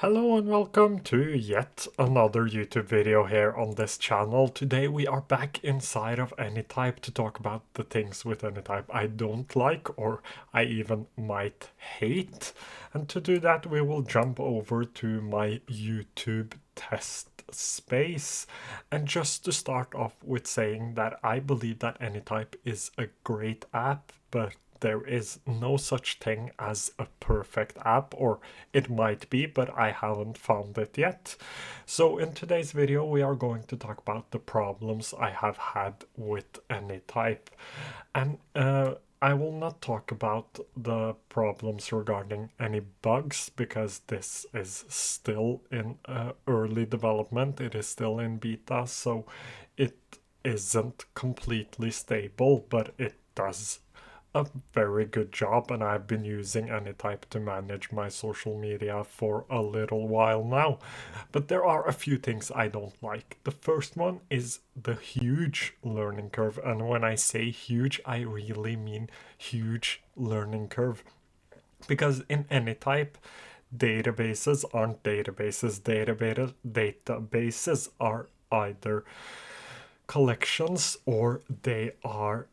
Hello and welcome to yet another YouTube video here on this channel. Today we are back inside of Anytype to talk about the things with Anytype I don't like or I even might hate. And to do that we will jump over to my YouTube test space. And just to start off with saying that I believe that Anytype is a great app, but there is no such thing as a perfect app, or it might be, but I haven't found it yet. So in today's video, we are going to talk about the problems I have had with Anytype. And I will not talk about the problems regarding any bugs because this is still in early development. It is still in beta, so it isn't completely stable, but it does a very good job, and I've been using Anytype to manage my social media for a little while now. But there are a few things I don't like. The first one is the huge learning curve, and when I say huge, I really mean huge learning curve. Because in Anytype, databases aren't databases. Databases are either collections or they are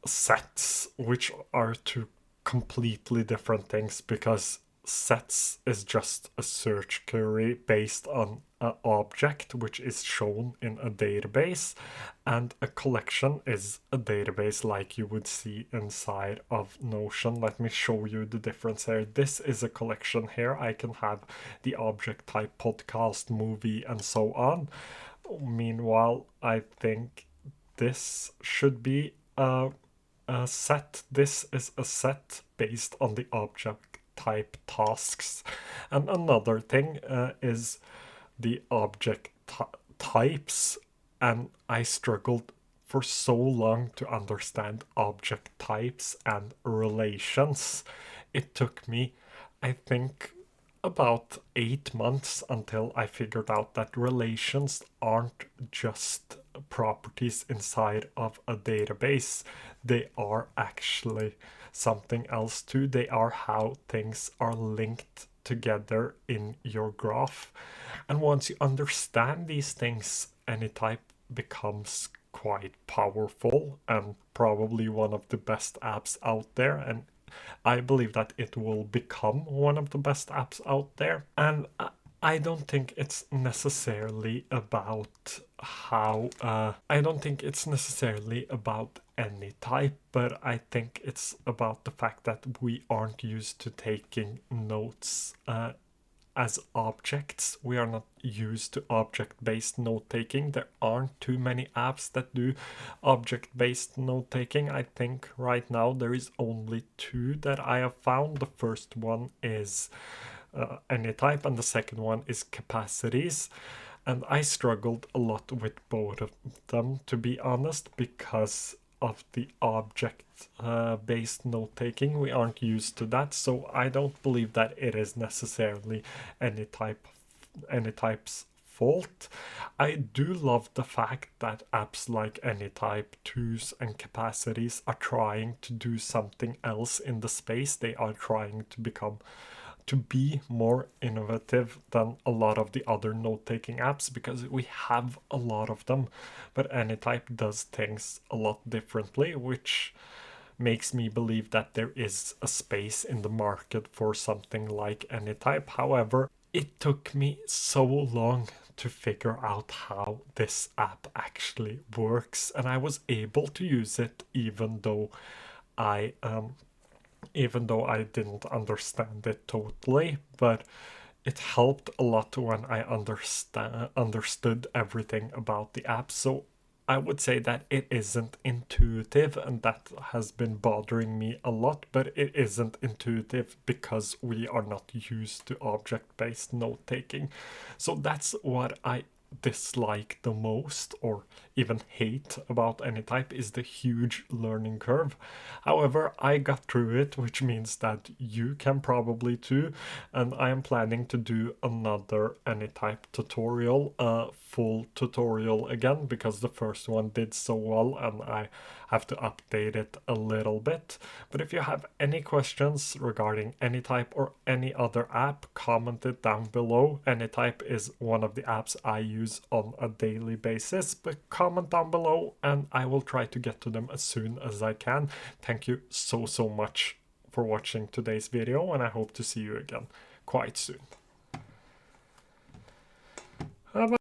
sets, which are two completely different things because sets is just a search query based on an object which is shown in a database, and a collection is a database like you would see inside of Notion. Let me show you the difference here. This is a collection. Here I can have the object type podcast, movie, and so on. Meanwhile, I think this should be a set. This is a set based on the object type tasks. And another thing is the object types. And I struggled for so long to understand object types and relations. It took me, I think, about 8 months until I figured out that relations aren't just properties inside of a database. They are actually something else too. They are how things are linked together in your graph. And once you understand these things, Anytype becomes quite powerful and probably one of the best apps out there. And I believe that it will become one of the best apps out there. And I don't think it's necessarily about I don't think it's necessarily about Anytype, but I think it's about the fact that we aren't used to taking notes as objects. We are not used to object-based note-taking. There aren't too many apps that do object-based note-taking. I think right now there is only two that I have found. The first one is Anytype, and the second one is Capacities. And I struggled a lot with both of them, to be honest, because of the object based note taking. We aren't used to that, so I don't believe that it is necessarily Anytype's fault. I do love the fact that apps like Anytype, Tools, and Capacities are trying to do something else in the space. They are trying to be more innovative than a lot of the other note-taking apps because we have a lot of them, but Anytype does things a lot differently, which makes me believe that there is a space in the market for something like Anytype. However, it took me so long to figure out how this app actually works, and I was able to use it I even though I didn't understand it totally, but it helped a lot when I understood everything about the app. So I would say that it isn't intuitive, and that has been bothering me a lot, but it isn't intuitive because we are not used to object-based note-taking. So that's what I dislike the most or even hate about Anytype is the huge learning curve. However, I got through it, which means that you can probably too, and I am planning to do another Anytype tutorial, a full tutorial again, because the first one did so well and I have to update it a little bit. But if you have any questions regarding Anytype or any other app, comment it down below. Anytype is one of the apps I use on a daily basis, but comment down below and I will try to get to them as soon as I can. Thank you so much for watching today's video, and I hope to see you again quite soon. Bye.